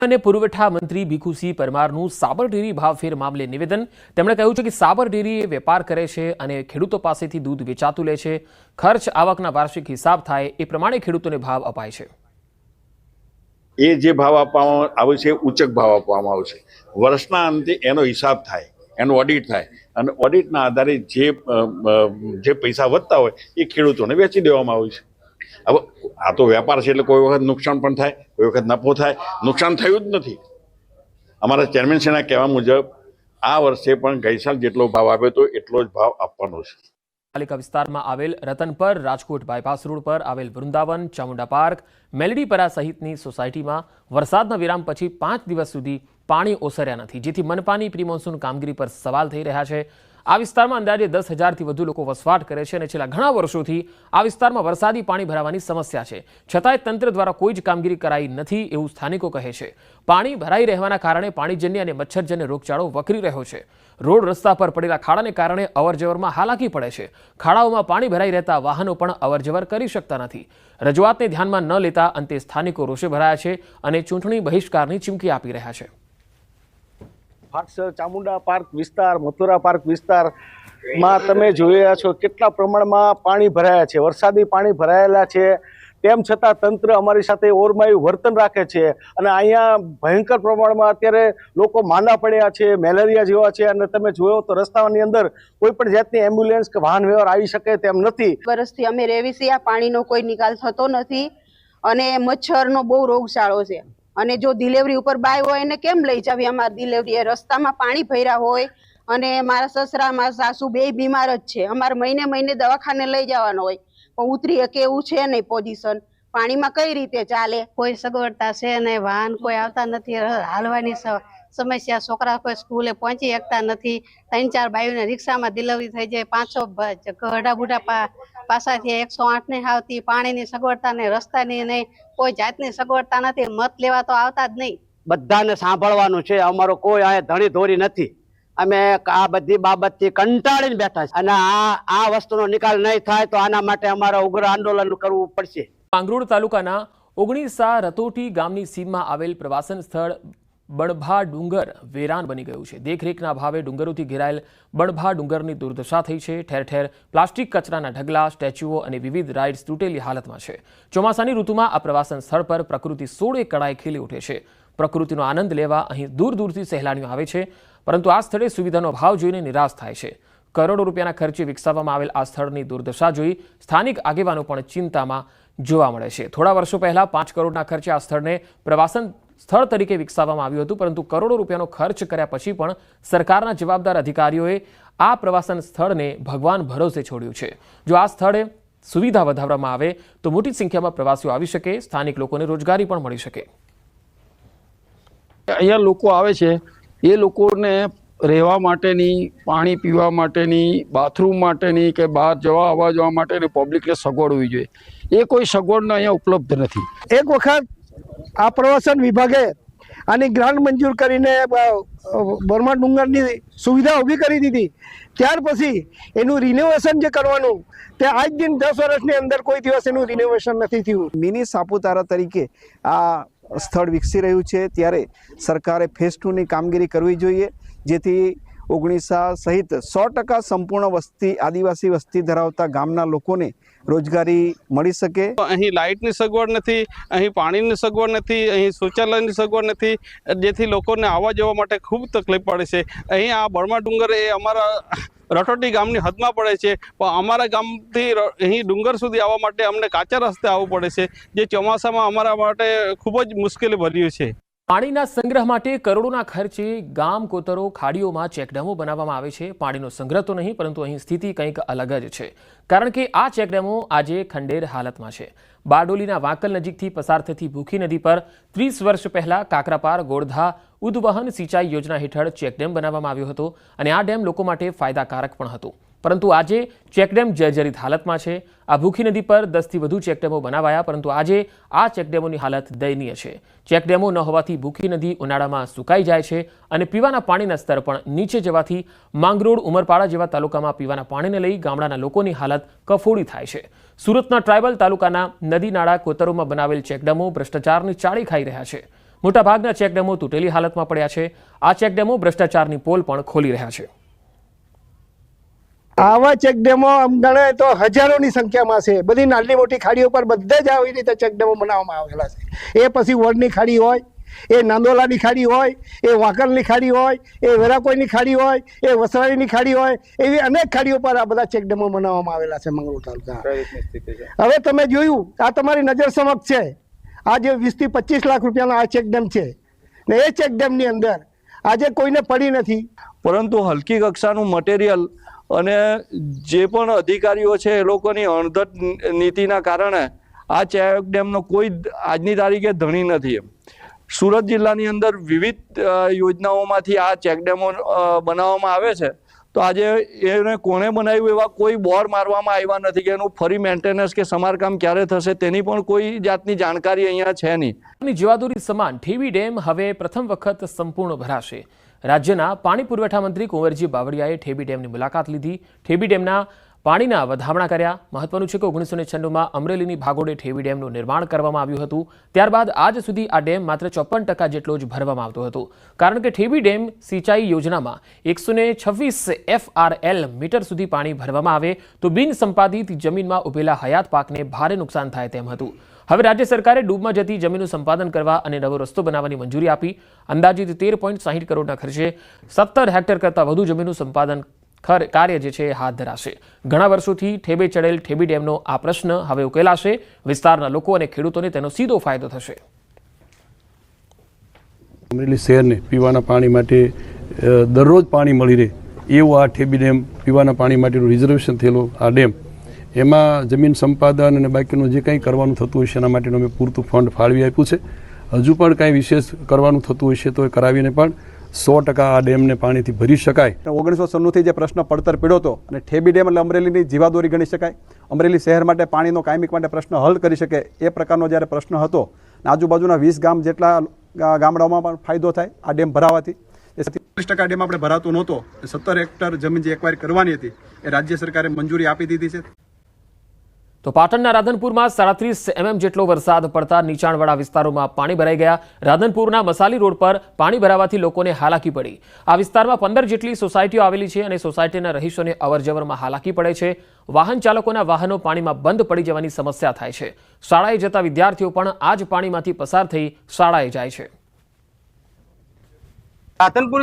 અને પુરવઠા મંત્રી ભીખુસિંહ પરમારનું સાબર ડેરી ભાવફેર મામલે નિવેદન। તેમણે કહ્યું છે કે સાબર ડેરી વેપાર કરે છે અને ખેડૂતો પાસેથી દૂધ વેચાતું લે છે। ખર્ચ આવકના વાર્ષિક હિસાબ થાય એ પ્રમાણે ખેડૂતોને ભાવ અપાય છે। એ જે ભાવ આપવામાં આવે છે ઉચ્ચક ભાવ આપવામાં આવે છે। વર્ષના અંતે એનો હિસાબ થાય, એનું ઓડિટ થાય અને ઓડિટના આધારે જે પૈસા વધતા હોય એ ખેડૂતોને વેચી દેવામાં આવે છે। હવે આ તો વેપાર છે એટલે કોઈ વખત નુકસાન પણ થાય, કોઈ વખત નફો થાય। નુકસાન થયું જ નથી। અમારા ચેરમેનશ્રીના કહેવા મુજબ આ વર્ષે પણ ગઈ સાલ જેટલો ભાવ આપ્યો હતો એટલો જ ભાવ આપવાનો છે। પાલિકા વિસ્તારમાં આવેલ રતનપર, રાજકોટ બાયપાસ રોડ પર આવેલ વૃંદાવન, ચામુંડા પાર્ક, મેલડીપરા સહિતની સોસાયટીમાં વરસાદના વિરામ પછી 5 દિવસ સુધી પાણી ઓસર્યા નથી, જેથી મનપાની પ્રી મોન્સૂન કામગીરી પર સવાલ થઈ રહ્યા છે। આ વિસ્તારમાં અંદાજે 10,000થી વધુ લોકો વસવાટ કરે છે અને છેલ્લા ઘણા વર્ષોથી આ વિસ્તારમાં વરસાદી પાણી ભરાવાની સમસ્યા છે, છતાંય તંત્ર દ્વારા કોઈ જ કામગીરી કરાઈ નથી એવું સ્થાનિકો કહે છે। પાણી ભરાઈ રહેવાના કારણે પાણીજન્ય અને મચ્છરજન્ય રોગચાળો વકરી રહ્યો છે। રોડ રસ્તા પર પડેલા ખાડાને કારણે અવરજવરમાં હાલાકી પડે છે। ખાડાઓમાં પાણી ભરાઈ રહેતા વાહનો પણ અવરજવર કરી શકતા નથી। રજૂઆતને ધ્યાનમાં ન લેતા અંતે સ્થાનિકો રોષે ભરાયા છે અને ચૂંટણી બહિષ્કારની ચીમકી આપી રહ્યા છે। ચામુંડા પાર્ક વિસ્તાર, મથુરા પાર્ક વિસ્તારમાં તમે જોઈ રહ્યા છો કેટલા પ્રમાણમાં પાણી ભરાયા છે। વરસાદી પાણી ભરાયેલા છે, તેમ છતાં તંત્ર અમારી સાથે ઓરમાયું વર્તન રાખે છે અને અહીંયા ભયંકર પ્રમાણમાં અત્યારે લોકો માંદા પડ્યા છે, મેલેરિયા જેવા છે। અને તમે જોયો તો રસ્તાની અંદર કોઈ પણ જાતની એમ્બ્યુલન્સ કે વાહન વ્યવહાર આવી શકે તેમ નથી। વર્ષથી અમે રહેવી છીએ, આ પાણીનો કોઈ નિકાલ થતો નથી અને મચ્છરનો બહુ રોગચાળો છે। અને જો ડિલિવરી ઉપર બાય હોય એને કેમ લઈ જાવી? અમારી ડિલિવરી એ રસ્તામાં પાણી ભર્યા હોય અને મારા સસરા, મારા સાસુ બે બીમાર જ છે। અમારે મહિને મહિને દવાખાને લઈ જવાનો હોય પણ ઉતરી શકે એવું છે નહીં પોઝિશન। પાણીમાં કઈ રીતે ચાલે? કોઈ સગવડતા છે નહીં, વાહન કોઈ આવતા નથી, હાલવાની સમસ્યા, છોકરા કોઈ સ્કૂલે પહોંચી શકતા નથી। 3-4 બાયુને રિક્ષામાં ડિલિવરી થઈ જાય, 500 ગઢા બુઢા પાસાથી 108 નહીં આવતી, પાણીની સગવડતા નહીં, રસ્તાની નહીં, કોઈ જાતની સગવડતા નથી। મત લેવા તો આવતા જ નહીં। બધાને સાંભળવાનું છે, અમારો કોઈ આ ધણી ધોરી નથી। અમે આ બધી બાબતથી કંટાળીને બેઠા છે અને આ વસ્તુનો નિકાલ નહીં થાય તો આના માટે અમારે ઉગ્ર આંદોલન કરવું પડશે। માંગરોળ તાલુકાના ઓગણીસા રતોટી ગામની સીમમાં આવેલ પ્રવાસન સ્થળ બણભા ડુંગર વેરાન બની ગયું છે। દેખરેખના અભાવે ડુંગરોથી ઘેરાયેલ બણભા ડુંગરની દુર્દશા થઈ છે। ઠેર ઠેર પ્લાસ્ટિક કચરાના ઢગલા, સ્ટેચ્યુઓ અને વિવિધ રાઇડ્સ તૂટેલી હાલતમાં છે। ચોમાસાની ઋતુમાં આ પ્રવાસન સ્થળ પર પ્રકૃતિ 16 કળાએ ખીલી ઉઠે છે। પ્રકૃતિનો આનંદ લેવા અહીં દૂર દૂરથી સહેલાણીઓ આવે છે, પરંતુ આ સ્થળે સુવિધાનો અભાવ જોઈને નિરાશ થાય છે। કરોડો રૂપિયાના ખર્ચે વિકસાવવામાં આવેલ આ સ્થળની દુર્દશા જોઈ સ્થાનિક આગેવાનો પણ ચિંતામાં જોવા મળે છે। થોડા વર્ષો પહેલા 5 કરોડના ખર્ચે આ સ્થળને પ્રવાસન સ્થળ તરીકે વિકસાવવામાં આવ્યું હતું, પરંતુ કરોડો રૂપિયાનો ખર્ચ કર્યા પછી પણ સરકારના જવાબદાર અધિકારીઓએ આ પ્રવાસન સ્થળને ભગવાન ભરોસે છોડ્યું છે। જો આ સ્થળે સુવિધા વધારવામાં આવે તો મોટી સંખ્યામાં પ્રવાસીઓ આવી શકે, સ્થાનિક લોકોને રોજગારી પણ મળી શકે। અહીંયા લોકો આવે છે, એ લોકોને રહેવા માટેની, પાણી પીવા માટેની, બાથરૂમ માટેની કે બહાર આવવા જવા માટેની પબ્લિકને સગવડ હોવી જોઈએ। એ કોઈ સગવડનો અહીંયા ઉપલબ્ધ નથી। એક વખત આ પ્રવાસન વિભાગે આની ગ્રાન્ટ મંજૂર કરીને બરમા ડુંગરની સુવિધા ઊભી કરી દીધી, ત્યાર પછી એનું રિનોવેશન જે કરવાનું તે આજ દિન 10 વર્ષની અંદર કોઈ દિવસ એનું રિનોવેશન નથી થયું। મિની સાપુતારા તરીકે આ સ્થળ વિકસી રહ્યું છે, ત્યારે સરકારે ફેઝ 2ની કામગીરી કરવી જોઈએ, જેથી ઓગણીસા સહિત 100% સંપૂર્ણ વસ્તી, આદિવાસી વસ્તી ધરાવતા ગામના લોકોને રોજગારી મળી શકે। અહીં લાઇટની સગવડ નથી, અહીં પાણીની સગવડ નથી, અહીં શૌચાલયની સગવડ નથી, જેથી લોકોને આવવા જવા માટે ખૂબ તકલીફ પડે છે। અહીં આ બરમા ડુંગર એ અમારા રટોટી ગામની હદમાં પડે છે, પણ અમારા ગામથી અહીં ડુંગર સુધી આવવા માટે અમને કાચા રસ્તે આવવું પડે છે, જે ચોમાસામાં અમારા માટે ખૂબ જ મુશ્કેલી ભર્યું છે। પાણીના સંગ્રહ માટે કરોડોના ખર્ચે ગામ કોતરો, ખાડીઓમાં ચેકડેમો બનાવવામાં આવે છે। પાણીનો સંગ્રહ તો નહીં, પરંતુ અહીં સ્થિતિ કંઈક અલગ જ છે, કારણ કે આ ચેકડેમો આજે ખંડેર હાલતમાં છે। બારડોલીના વાંકલ નજીકથી પસાર થતી ભૂખી નદી પર 30 વર્ષ પહેલા કાકરાપાર ગોળધા ઉદ્વહન સિંચાઈ યોજના હેઠળ ચેકડેમ બનાવવામાં આવ્યો હતો અને આ ડેમ લોકો માટે ફાયદાકારક પણ હતો, પરંતુ આજે ચેકડેમ જર્જરિત હાલતમાં છે। આ ભૂખી નદી પર 10થી વધુ ચેકડેમો બનાવાયા, પરંતુ આજે આ ચેકડેમોની હાલત દયનીય છે। ચેકડેમો ન હોવાથી ભૂખી નદી ઉનાળામાં સુકાઈ જાય છે અને પીવાના પાણીના સ્તર પણ નીચે જવાથી માંગરોળ, ઉમરપાડા જેવા તાલુકામાં પીવાના પાણીને લઈ ગામડાના લોકોની હાલત કફોડી થાય છે। સુરતના ટ્રાયબલ તાલુકાના નદી નાળા કોતરોમાં બનાવેલ ચેકડેમો ભ્રષ્ટાચારની ચાળી ખાઈ રહ્યા છે। મોટાભાગના ચેકડેમો તૂટેલી હાલતમાં પડ્યા છે. આ ચેકડેમો ભ્રષ્ટાચારની પોલ પણ ખોલી રહ્યા છે. આવા ચેકડેમો ગણે તો હજારોની સંખ્યામાં છે. બધી નાની મોટી ખાડીઓ પર બધે જ આવી રીતે ચેકડેમો બનાવવામાં આવેલા છે. એ પછી વડની ખાડી હોય, એ નાંદોલાની ખાડી હોય, એ વાંકલની ખાડી હોય, એ વેરાકોઈની ખાડી હોય, એ વસરાણીની ખાડી હોય, એવી અનેક ખાડીઓ પર આ બધા ચેકડેમો બનાવવામાં આવેલા છે મંગળૂર તાલુકા. હવે તમે જોયું, આ તમારી નજર સમક્ષ છે, આ જે 20 થી 25 લાખ રૂપિયાનો આ ચેકડેમ છે ને એ ચેકડેમની અંદર આજે કોઈને પડી નથી. પરંતુ હલકી કક્ષાનું મટીરિયલ અને જે પણ અધિકારીઓ છે એ લોકોની અણધટ નીતિના કારણે આ ચેકડેમનો કોઈ આજની તારીખે ધણી નથી. સુરત જિલ્લાની અંદર વિવિધ યોજનાઓમાંથી આ ચેકડેમો બનાવવામાં આવે છે. તો આજે એને કોણે બનાવ્યું એવા કોઈ બોર મારવામાં આવ્યા નથી કે એનું ફરી મેન્ટેનન્સ કે સમારકામ ક્યારે થશે તેની પણ કોઈ જાતની જાણકારી અહીંયા છે નહીં. જીવાદોરી સમાન ઠેબી ડેમ હવે પ્રથમ વખત સંપૂર્ણ ભરાશે. રાજ્યના પાણી પુરવઠા મંત્રી કુંવરજી બાવળિયાએ ઠેબી ડેમની મુલાકાત લીધી. ઠેબી ડેમના પાણીના વધામણા કર્યા. મહત્વનું છે કે 1996માં અમરેલીની ભાગોળે ઠેબી ડેમનું નિર્માણ કરવામાં આવ્યું હતું. ત્યારબાદ આજ સુધી આ ડેમ માત્ર 54% જેટલો જ ભરવામાં આવતો હતો. કારણ કે ઠેબી ડેમ સિંચાઈ યોજનામાં 126 FRL મીટર સુધી પાણી ભરવામાં આવે તો બિન સંપાદિત જમીનમાં ઉભેલા હયાત પાકને ભારે નુકસાન થાય તેમ હતું. હવે રાજ્ય સરકારે ડૂબમાં જતી જમીનનું સંપાદન કરવા અને નવો રસ્તો બનાવવાની મંજૂરી આપી. અંદાજિત 13.60 કરોડના ખર્ચે 17 હેક્ટર કરતાં વધુ જમીનનું સંપાદન કાર્ય જે છે હાથ ધરાશે. ઘણા વર્ષોથી ઠેબે ચડેલ ઠેબી ડેમનો આ પ્રશ્ન હવે ઉકેલાશે. વિસ્તારના લોકો અને ખેડૂતોને તેનો સીધો ફાયદો થશે. અમરેલી શહેરને પીવાના પાણી માટે દરરોજ પાણી મળી રહે એવું આ ઠેબી ડેમ પીવાના પાણી માટેનું રિઝર્વેશન થયેલો આ ડેમ, એમાં જમીન સંપાદન અને બાકીનું જે કંઈ કરવાનું થતું હશે એના માટેનું અમે પૂરતું ફંડ ફાળવી આપ્યું છે. હજુ પણ કાંઈ વિશેષ કરવાનું થતું હશે તો એ કરાવીને પણ 100% આ ડેમને પાણીથી ભરી શકાય. 1996થી જે પ્રશ્ન પડતર પીડ્યો હતો અને ઠેબી ડેમ એટલે અમરેલીની જીવાદોરી ગણી શકાય. અમરેલી શહેર માટે પાણીનો કાયમિક માટે પ્રશ્ન હલ કરી શકે એ પ્રકારનો જ્યારે પ્રશ્ન હતો, આજુબાજુના 20 ગામ જેટલા ગામડાઓમાં પણ ફાયદો થાય આ ડેમ ભરાવાથી. 30% ડેમ આપણે ભરાતો નહોતો. 17 હેક્ટર જમીન જે એક્વાયર કરવાની હતી એ રાજ્ય સરકારે મંજૂરી આપી દીધી છે. તો પાટણના રાધનપુરમાં 37 mm જેટલો વરસાદ પડતા નીચાણવાળા વિસ્તારોમાં પાણી ભરાઈ ગયા. રાધનપુરના મસાલી રોડ પર પાણી ભરાવાથી લોકોને હાલાકી પડી. આ વિસ્તારમાં 15 જેટલી સોસાયટીઓ આવેલી છે અને સોસાયટીના રહીશોને અવરજવરમાં હાલાકી પડે છે. વાહન ચાલકોના વાહનો પાણીમાં બંધ પડી જવાની સમસ્યા થાય છે. શાળાએ જતા વિદ્યાર્થીઓ પણ આ જ પાણીમાંથી પસાર થઈ શાળાએ જાય છે. રાધનપુર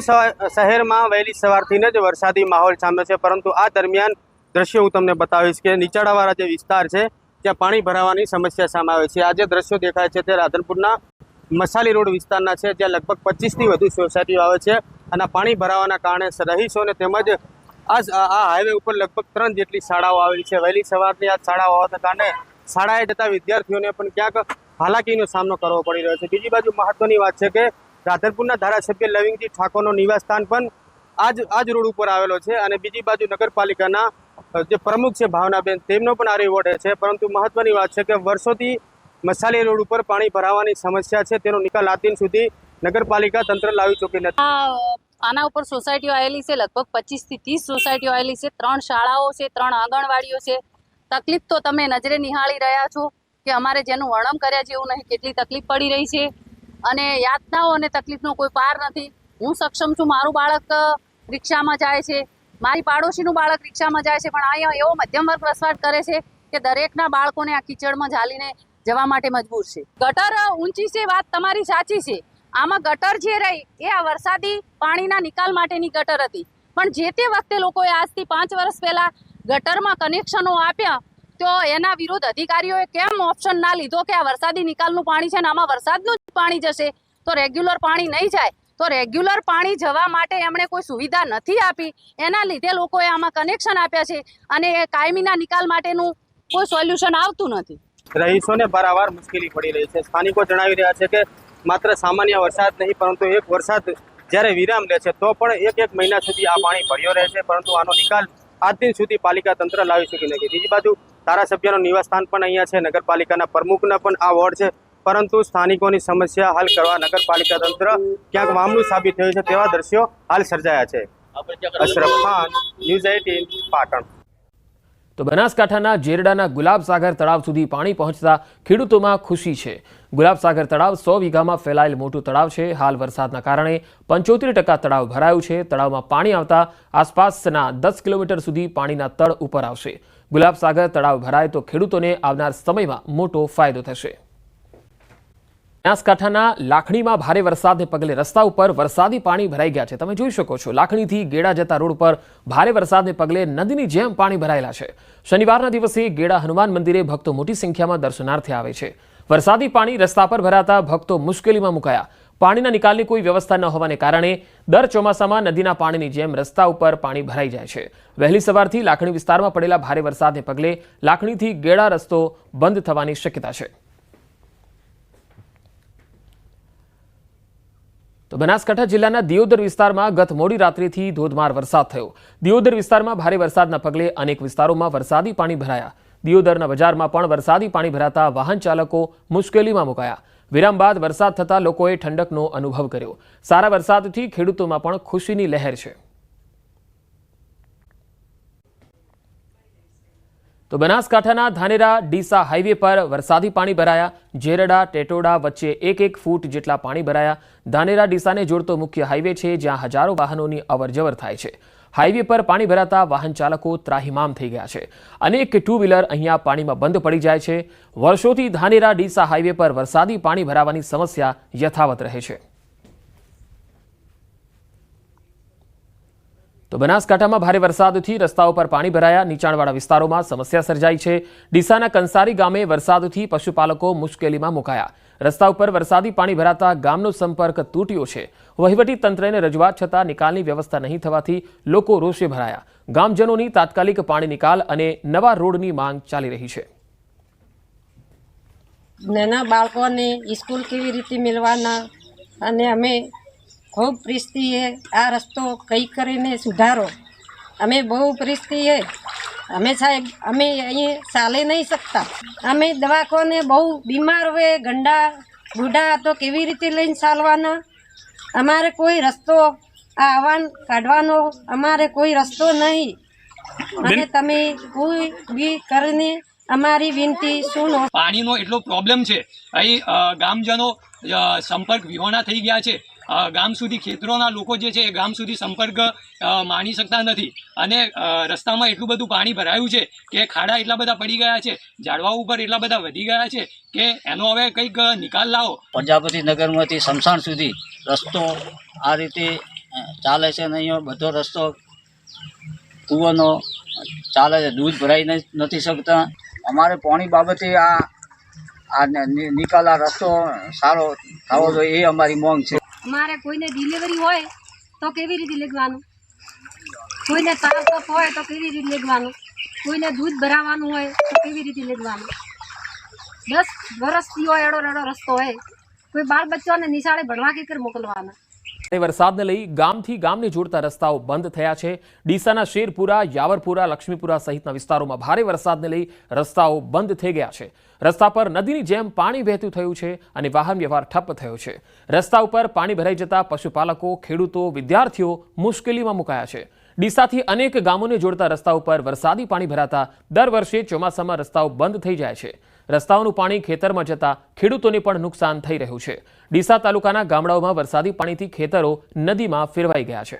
શહેરમાં વહેલી સવારથી જ વરસાદી માહોલ જામ્યો છે, પરંતુ આ દરમિયાન દ્રશ્યો હું તમને બતાવીશ કે નીચાણવાળા જે વિસ્તાર છે ત્યાં પાણી ભરાવાની સમસ્યા સામે આવે છે. આ જે દ્રશ્યો દેખાય છે તે રાધનપુરના મસાલી રોડ વિસ્તારના છે, જ્યાં લગભગ 25થી વધુ સોસાયટીઓ આવે છે અને પાણી ભરાવાના કારણે રહીશોને તેમજ આ હાઈવે ઉપર લગભગ 3 જેટલી શાળાઓ આવેલી છે. વહેલી સવારની આ શાળાઓ હોવાના કારણે શાળાએ જતા વિદ્યાર્થીઓને પણ ક્યાંક હાલાકીનો સામનો કરવો પડી રહ્યો છે. બીજી બાજુ મહત્વની વાત છે કે રાધનપુરના ધારાસભ્ય લવિંગજી ઠાકોરનો નિવાસસ્થાન પણ આ જ રોડ ઉપર આવેલો છે અને બીજી બાજુ નગરપાલિકાના જે પ્રમુખ છે ભાવનાબેન, તેમનો પણ આ વોર્ડ છે. પરંતુ મહત્વની વાત છે કે વર્ષોથી મસાલી રોડ ઉપર પાણી ભરાવાની સમસ્યા છે, તેનો નિકાલ આજ દિન સુધી નગરપાલિકા તંત્ર લાવી ચૂકી નથી. આના ઉપર સોસાયટીઓ આવેલી છે, લગભગ 25 થી 30 સોસાયટીઓ આવેલી છે. 3 શાળાઓ છે, 3 આંગણવાડીઓ છે. તકલીફ તો તમે નજરે નિહાળી રહ્યા છો કે અમારે જેનું વર્ણન કર્યા જેવું નહીં કેટલી તકલીફ પડી રહી છે અને યાતનાઓ અને તકલીફનો કોઈ પાર નથી. હું સક્ષમ છું, મારું બાળક રિક્ષામાં જાય છે, મારી પાડોશીનું બાળક રિક્ષામાં જાય છે, પણ અહીંયા એવો મધ્યમ વર્ગ વસવાટ કરે છે કે દરેકના બાળકોને આ કીચડમાં ઝાલીને જવા માટે મજબૂર છે. ગટર ઊંચી છે, વાત તમારી સાચી છે. આમાં ગટર જે રહી એ આ વરસાદી પાણીના નિકાલ માટેની ગટર હતી, પણ જે તે વખતે લોકોએ આજથી 5 વર્ષ પહેલા ગટરમાં કનેક્શનો આપ્યા તો એના વિરુદ્ધ અધિકારીઓએ કેમ ઓપ્શન ના લીધો કે આ વરસાદી નિકાલનું પાણી છે ને આમાં વરસાદનું જ પાણી જશે તો રેગ્યુલર પાણી નહીં જાય. તો રેગ્યુલર પાણી જવા માટે એમણે કોઈ સુવિધા નથી આપી, એના લીધે લોકોએ આમાં કનેક્શન આપ્યા છે અને એ કાયમીના નિકાલ માટેનું કોઈ સોલ્યુશન આવતું નથી. રહીશોને વારંવાર મુશ્કેલી પડી રહી છે. સ્થાનિકો જણાવી રહ્યા છે કે માત્ર સામાન્ય વરસાદ નહીં, પરંતુ એક વરસાદ જ્યારે વિરામ લે છે તો પણ એક મહિના સુધી આ પાણી ભર્યો રહે છે, પરંતુ આનો નિકાલ આજ દિન સુધી પાલિકા તંત્ર લાવી શકી નથી. બીજી બાજુ ધારાસભ્યનું નિવાસસ્થાન પણ અહીંયા છે, નગરપાલિકાના પ્રમુખના પણ આ વોર્ડ છે, પરંતુ સ્થાનિકોની સમસ્યા હલ કરવા નગરપાલિકા તંત્ર ક્યાંક મામલું સાબિત થયું છે તેવા દ્રશ્યો હાલ સર્જાયા છે. અશરફ ખાન, ન્યૂઝ 18, પાટણ. તો બનાસકાંઠાના જેરડાના ગુલાબસાગર તળાવ સુધી પાણી પહોંચતા ખેડૂતોમાં ખુશી છે. ગુલાબસાગર તળાવ 100 વીઘામાં ફેલાયેલ મોટું તળાવ છે. હાલ વરસાદના કારણે 75% તળાવ ભરાયું છે. તળાવમાં પાણી આવતા આસપાસના 10 કિલોમીટર સુધી પાણીના તળ ઉપર આવશે. ગુલાબસાગર તળાવ ભરાય તો ખેડૂતોને આવનાર સમયમાં મોટો ફાયદો થશે. બનાસકાંઠાના લાખણીમાં ભારે વરસાદને પગલે રસ્તા ઉપર વરસાદી પાણી ભરાઈ ગયા છે. તમે જોઈ શકો છો, લાખણીથી ગેડા જતા રોડ પર ભારે વરસાદને પગલે નદીની જેમ પાણી ભરાયેલા છે. શનિવારના દિવસે ગેડા હનુમાન મંદિરે ભક્તો મોટી સંખ્યામાં દર્શનાર્થે આવે છે. વરસાદી પાણી રસ્તા પર ભરાતા ભક્તો મુશ્કેલીમાં મુકાયા. પાણીના નિકાલની કોઈ વ્યવસ્થા ન હોવાને કારણે દર ચોમાસામાં નદીના પાણીની જેમ રસ્તા ઉપર પાણી ભરાઈ જાય છે. વહેલી સવારથી લાખણી વિસ્તારમાં પડેલા ભારે વરસાદને પગલે લાખણીથી ગેડા રસ્તો બંધ થવાની શક્યતા છે. તો બનાસકાંઠા જિલ્લાના દિયોદર વિસ્તારમાં ગત મોડી રાત્રિથી ધોધમાર વરસાદ થયો. દિયોદર વિસ્તારમાં ભારે વરસાદના પગલે અનેક વિસ્તારોમાં વરસાદી પાણી ભરાયા. દિયોદરના બજારમાં પણ વરસાદી પાણી ભરાતા વાહન ચાલકો મુશ્કેલીમાં મુકાયા. વિરામ બાદ વરસાદ થતા લોકોએ ઠંડકનો અનુભવ કર્યો. સારા વરસાદથી ખેડૂતોમાં પણ ખુશીની લહેર છે. તો બનાસકાંઠાના ધાનેરા ડીસા હાઈવે પર વરસાદી પાણી ભરાયા. જેરડા ટેટોડા વચ્ચે 1 ફૂટ જેટલા પાણી ભરાયા. ધાનેરા ડીસાને જોડતો મુખ્ય હાઈવે છે, જ્યાં હજારો વાહનોની અવરજવર થાય છે. હાઈવે પર પાણી ભરાતા વાહન ચાલકો ત્રાહિમામ થઈ ગયા છે. અનેક ટુ વ્હીલર અહીંયા પાણીમાં બંધ પડી જાય છે. વર્ષોથી ધાનેરા ડીસા હાઈવે પર વરસાદી પાણી ભરાવાની સમસ્યા યથાવત રહે છે. તો બનાસકાંઠામાં ભારે વરસાદથી રસ્તાઓ પર પાણી ભરાયા. નીચાણવાળા વિસ્તારોમાં સમસ્યા સર્જાઈ છે. ડીસાના કંસારી ગામે વરસાદથી પશુપાલકો મુશ્કેલીમાં મુકાયા. રસ્તા ઉપર વરસાદી પાણી ભરાતા ગામનો સંપર્ક તૂટ્યો છે. વહીવટી તંત્રને રજૂઆત છતાં નિકાલની વ્યવસ્થા નહીં થવાથી લોકો રોષે ભરાયા. ગામજનોની તાત્કાલિક પાણી નિકાલ અને નવા રોડની માંગ ચાલી રહી છે. નાના બાળકોને સ્કૂલ કેવી રીતે મેળવાના, અને અમે ખૂબ પરિસ્થિતિ આ રસ્તો કઈ કરીને સુધારો. અમે બહુ પરિસ્થિતિ અમે સાહેબ અમે અહીં ચાલી નહીં શકતા. અમે દવાખાને બહુ બીમાર હોય, ગંડા બુઢા તો કેવી રીતે લઈને ચાલવાના. અમારે કોઈ રસ્તો આવવાન કાઢવાનો અમારે કોઈ રસ્તો નહીં. અને તમે કોઈ બી કરીને અમારી વિનંતી સુનો. પાણીનો એટલો પ્રોબ્લેમ છે અહીં ગામજનો સંપર્ક વિહોણા થઈ ગયા છે. ગામ સુધી ખેતરોના લોકો જે છે એ ગામ સુધી સંપર્ક માણી શકતા નથી. અને રસ્તામાં એટલું બધું પાણી ભરાયું છે કે ખાડા એટલા બધા પડી ગયા છે, ઝાડવાઓ ઉપર એટલા બધા વધી ગયા છે કે એનો હવે કંઈક નિકાલ લાવો. પ્રજાપતિ નગરમાંથી શમશાન સુધી રસ્તો આ રીતે ચાલે છે. અને અહીંયા બધો રસ્તો કૂવાનો ચાલે છે, દૂધ ભરાઈ નથી શકતા. અમારે પાણી બાબતે આ નિકાલ આ રસ્તો સારો થવો જોઈએ એ અમારી માંગ છે. અમારે કોઈને ડિલિવરી હોય તો કેવી રીતે લેવાનું, કોઈને તાવ કફ હોય તો કેવી રીતે લેવાનું, કોઈને દૂધ ભરાવાનું હોય તો કેવી રીતે લેવાનું. 10 વર્ષથી હોય એડો રસ્તો હોય, કોઈ બાળ બચ્ચાને નિશાળે ભણવા કે મોકલવાના. વરસાદને લઈ ગામથી ગામને જોડતા રસ્તાઓ બંધ થયા છે. ડીસાના શેરપુરા, યાવરપુરા, લક્ષ્મીપુરા સહિતના વિસ્તારોમાં ભારે વરસાદને લઈ રસ્તાઓ બંધ થઈ ગયા છે. રસ્તા પર નદીની જેમ પાણી વહેતું થયું છે અને વાહન વ્યવહાર ઠપ્પ થયો છે. રસ્તા ઉપર પાણી ભરાઈ જતા પશુપાલકો, ખેડૂતો, વિદ્યાર્થીઓ મુશ્કેલીમાં મુકાયા છે. ડીસાથી અનેક ગામોને જોડતા રસ્તા ઉપર વરસાદી પાણી ભરાતા દર વર્ષે ચોમાસામાં રસ્તાઓ બંધ થઈ જાય છે. રસ્તાઓનું પાણી ખેતરમાં જતા ખેડૂતોને પણ નુકસાન થઈ રહ્યું છે. ડીસા તાલુકાના ગામડાઓમાં વરસાદી પાણીથી ખેતરો નદીમાં ફેરવાઈ ગયા છે.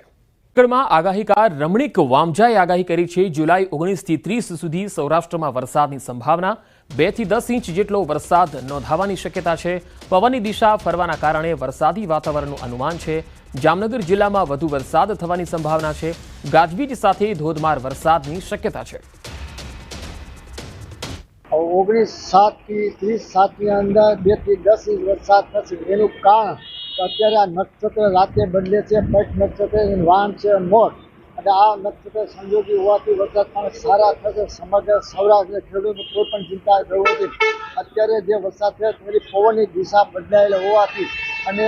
માં આગાહીકાર રમણીક વામજાએ આગાહી કરી છે. જુલાઈ 19 થી 30 સુધી સૌરાષ્ટ્રમાં વરસાદની સંભાવના. 2 થી 10 ઇંચ જેટલો વરસાદ નોંધાવાની શક્યતા છે. પવનની દિશા ફરવાના કારણે વરસાદી વાતાવરણનું અનુમાન છે. જામનગર જિલ્લામાં વધુ વરસાદ થવાની સંભાવના છે. ગાજવીજ સાથે ધોધમાર વરસાદની શક્યતા છે. 19/7 થી 30/7 અંદર 2 થી 10 ઇંચ વરસાદ થશે. એનું કારણ અત્યારે આ નક્ષત્ર રાતે બદલે છે. પટ નક્ષત્ર વાન છે મોર, અને આ નક્ષત્ર સંજોગી હોવાથી વરસાદ પણ સારા થશે. સમગ્ર સૌરાષ્ટ્ર ખેડૂતો કોઈ પણ ચિંતા કરવી નથી. અત્યારે જે વરસાદ થયો તેની પવનની દિશા બદલાયેલી હોવાથી અને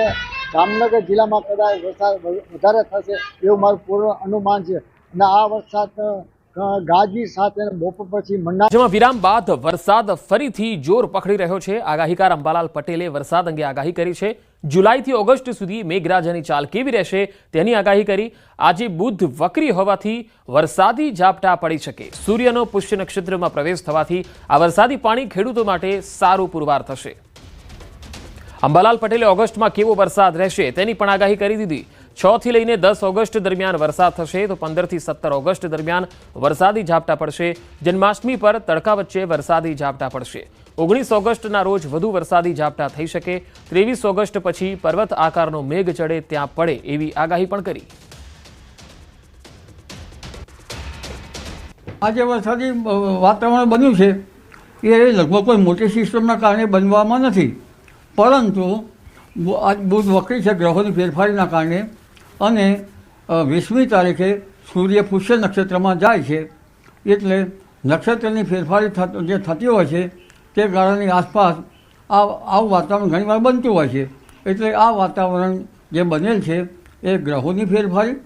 જામનગર જિલ્લામાં કદાચ વરસાદ વધારે થશે એવું મારું પૂર્ણ અનુમાન છે. અને આ વરસાદ ગાજવી સાથે બપોર પછી જેમાં વિરામ બાદ વરસાદ ફરીથી જોર પકડી રહ્યો છે. આગાહીકાર અંબાલાલ પટેલે વરસાદ અંગે આગાહી કરી છે. જુલાઈથી ઓગસ્ટ સુધી મેઘરાજાની ચાલ કેવી રહેશે તેની આગાહી કરી. આજે બુધ વક્રી હોવાથી વરસાદી ઝાપટા પડી શકે. સૂર્યનો પુષ્ય નક્ષત્રમાં પ્રવેશ થવાથી આ વરસાદી પાણી ખેડૂતો માટે સારું પુરવાર થશે. અંબાલાલ પટેલે ઓગસ્ટમાં કેવો વરસાદ રહેશે તેની પણ આગાહી કરી દીધી। 6 થી લઈને 10 ઓગસ્ટ દરમિયાન વરસાદ થશે તો 15 થી 17 ઓગસ્ટ દરમિયાન વરસાદી ઝાપટા પડશે। જન્માષ્ટમી પર તડકા વચ્ચે વરસાદી ઝાપટા પડશે। 19 ઓગસ્ટના રોજ વધુ વરસાદી ઝાપટા થઈ શકે। 23 ઓગસ્ટ પછી પર્વત આકારનો મેઘ ચડે ત્યાં પડે એવી આગાહી પણ કરી। આજે વરસાદી વાતાવરણ બન્યું છે એ લગભગ કોઈ મોટી સિસ્ટમના કારણે બનવામાં નથી, પરંતુ આજ બુધ વક્રી છે ગ્રહોની ફેરફારીના કારણે, અને 20મી તારીખે સૂર્ય પુષ્ય નક્ષત્રમાં જાય છે, એટલે નક્ષત્રની ફેરફારી જે થતી હોય છે તે ગાળાની આસપાસ આવું વાતાવરણ ઘણીવાર બનતું હોય છે। એટલે આ વાતાવરણ જે બનેલ છે એ ગ્રહોની ફેરફારી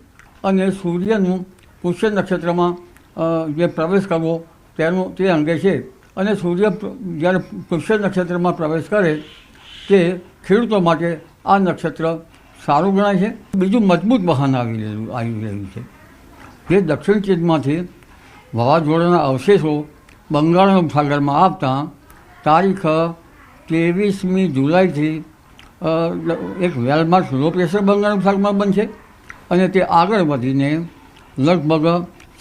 અને સૂર્યનું પુષ્ય નક્ષત્રમાં જે પ્રવેશ કરવો તે અંગે છે। અને સૂર્ય જ્યારે પુષ્ય નક્ષત્રમાં પ્રવેશ કરે તે ખેડૂતો માટે આ નક્ષત્ર સારું ગણાય છે। બીજું મજબૂત વહન આવી રહ્યું છે, જે દક્ષિણ ચીનમાંથી વાવાઝોડાના અવશેષો બંગાળના ઉપસાગરમાં આવતા તારીખ 23મી જુલાઈથી એક વેલમાર્ક લો પ્રેશર બંગાળના ઉપસાગરમાં બનશે અને તે આગળ વધીને લગભગ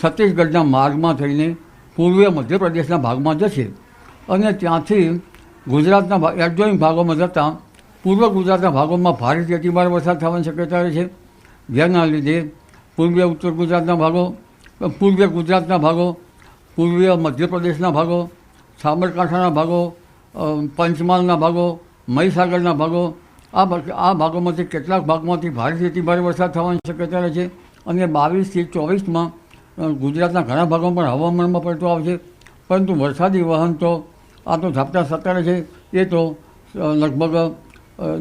છત્તીસગઢના માર્ગમાં થઈને પૂર્વીય મધ્યપ્રદેશના ભાગમાં જશે અને ત્યાંથી ગુજરાતના એડજોઇન ભાગોમાં જતાં પૂર્વ ગુજરાતના ભાગોમાં ભારેથી અતિભારે વરસાદ થવાની શક્યતા રહે છે, જેના લીધે પૂર્વીય ઉત્તર ગુજરાતના ભાગો, પૂર્વીય ગુજરાતના ભાગો, પૂર્વીય મધ્યપ્રદેશના ભાગો, સાબરકાંઠાના ભાગો, પંચમહાલના ભાગો, મહીસાગરના ભાગો, આ ભાગોમાંથી કેટલાક ભાગમાંથી ભારેથી અતિભારે વરસાદ થવાની શક્યતા રહે છે। અને 22થી 24માં ગુજરાતના ઘણા ભાગોમાં પણ હવામાનમાં પડતો આવશે, પરંતુ વરસાદી વહન તો આ તો ઝાપટા સત્તર છે એ તો લગભગ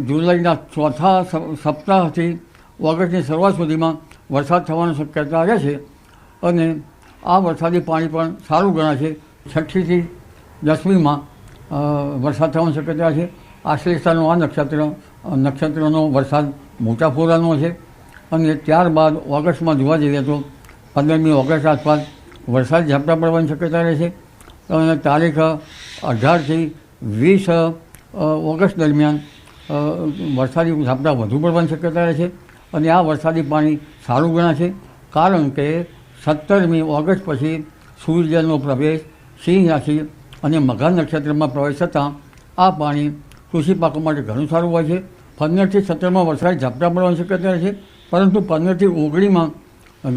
જુલાઈના ચોથા સપ્તાહથી ઓગસ્ટની શરૂઆત સુધીમાં વરસાદ થવાની શક્યતા રહેશે। અને આ વરસાદી પાણી પણ સારું ગણાશે। 6ઠી થી 10મીમાં વરસાદ થવાની શક્યતા છે। આશ્લેષાનો આ નક્ષત્રનો વરસાદ મોટા ફોરાનો છે અને ત્યારબાદ ઓગસ્ટમાં જોવા જઈએ તો 15મી ઓગસ્ટ આસપાસ વરસાદ ઝાપટા પડવાની શક્યતા રહેશે અને તારીખ 18થી 20 ઓગસ્ટ દરમિયાન વરસાદી ઝાપટા વધુ પડવાની શક્યતા રહેશે અને આ વરસાદી પાણી સારું ગણાશે, કારણ કે 17મી ઓગસ્ટ પછી સૂર્યનો પ્રવેશ સિંહ રાશિ અને મઘા નક્ષત્રમાં પ્રવેશ થતાં આ પાણી કૃષિ પાકો માટે ઘણું સારું હોય છે। 15થી 17માં વરસાદી ઝાપટા પડવાની શક્યતા રહેશે, પરંતુ 15થી 19માં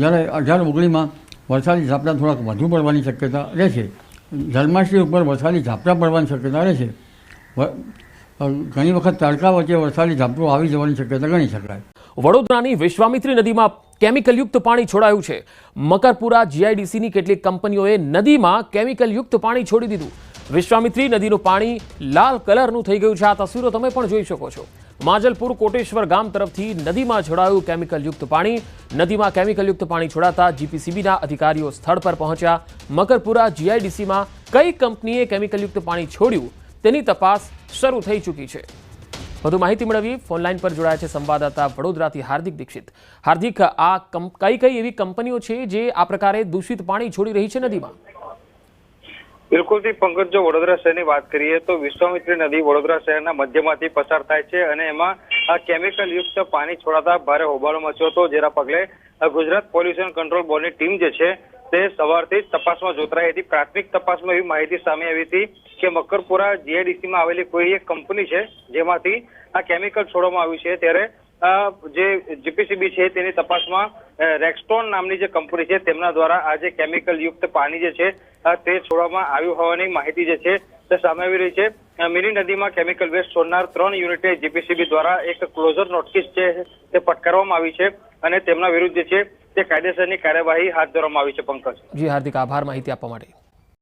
જ્યારે 18-19માં વરસાદી ઝાપટા થોડાક વધુ પડવાની શક્યતા રહેશે। જન્માષ્ટમી ઉપર વરસાદી ઝાપટા પડવાની શક્યતા રહેશે। ઘણી વખત તડકા વચ્ચે વરસાદી ઝાપટું આવી જવાની શક્યતા ગણી શકાય। વડોદરાની વિશ્વામિત્રી નદીમાં કેમિકલયુક્ત પાણી છોડાયું છે। મકરપુરા જીઆઈડીસીની કેટલીક કંપનીઓએ નદીમાં કેમિકલયુક્ત પાણી છોડી દીધું। વિશ્વામિત્રી નદીનું પાણી લાલ કલરનું થઈ ગયું છે। આ તસવીરો તમે પણ જોઈ શકો છો। માજલપુર કોટેશ્વર ગામ તરફથી નદીમાં છોડાયું કેમિકલયુક્ત પાણી। નદીમાં કેમિકલયુક્ત પાણી છોડાતા જીપીસીબીના અધિકારીઓ સ્થળ પર પહોંચ્યા। મકરપુરા જીઆઈડીસીમાં કઈ કંપનીએ કેમિકલયુક્ત પાણી છોડ્યું તેની તપાસ શરૂ થઈ ચૂકી છે। વધુ માહિતી મેળવીએ ફોનલાઈન પર જોડાયા છે સંવાદદાતા વડોદરાથી હાર્દિક દીક્ષિત। હાર્દિક, આ કઈ એવી કંપનીઓ છે જે આ પ્રકારે દૂષિત પાણી છોડી રહી છે નદીમાં? બિલકુલથી પંકજ, જો વડોદરા શહેરની વાત કરીએ તો વિશ્વામિત્રી નદી વડોદરા શહેરના મધ્યમાંથી પસાર થાય છે અને એમાં આ કેમિકલયુક્ત પાણી છોડાતા ભારે હોબાળો મચ્યો હતો, જેના પગલે ગુજરાત પોલ્યુશન કંટ્રોલ બોર્ડની ટીમ જે છે તે સવારથી જ તપાસમાં જોતરાઈ હતી। પ્રાથમિક તપાસમાં એવી માહિતી સામે આવી હતી કે મકરપુરા જીઆઈડીસીમાં આવેલી કોઈ એક કંપની છે જેમાંથી આ કેમિકલ છોડવામાં આવ્યું છે। ત્યારે જે જીપીસીબી છે તેની તપાસમાં રેક્સટોન નામની જે કંપની છે તેમના દ્વારા આ જે કેમિકલયુક્ત પાણી જે છે તે છોડવામાં આવ્યું હોવાની માહિતી જે છે તે સામે આવી રહી છે। મિની નદીમાં કેમિકલ વેસ્ટ છોડનાર 3 યુનિટે જીપીસીબી દ્વારા એક ક્લોઝર નોટિસ છે તે ફટકારવામાં આવી છે અને તેમના વિરુદ્ધ જે છે તે કાયદેસરની કાર્યવાહી હાથ ધરવામાં આવી છે। પંકજ, જી હાર્દિક, આભાર માહિતી આપવા માટે।